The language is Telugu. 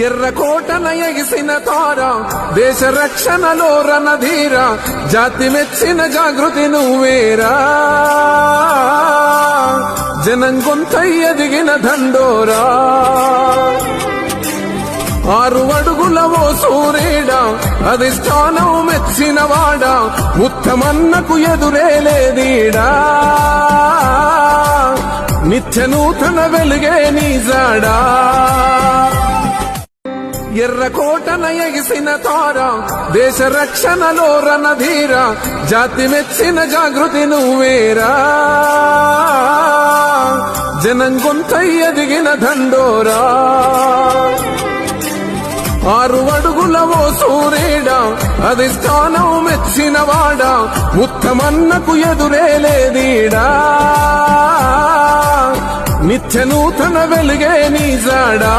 ఎర్రకోటన ఎగిసిన తార దేశ రక్షణలో రణధీర జాతి మెచ్చిన జాగృతి నువ్వేరా జనం గొంతై ఎదిగిన దండోరా 6 అడుగుల ఓ సూర్యుడా అధిష్టానం మెచ్చిన వాడా ఉత్తమన్నకు ఎదురే లేదీడా నిత్య నూతన వెలుగే నీ జాడా ఎర్రకోటన ఎగిసిన తార దేశ రక్షణలో రణధీర జాతి మెచ్చిన జాగృతి నువ్వేరా జనం గొంతై ఎదిగిన దండోరా 6 అడుగుల ఓ సూర్యుడా అధిష్టానం మెచ్చిన వాడా ఉత్తమన్నకు ఎదురే లేదీడా నిత్య నూతన వెలుగే నీ జాడా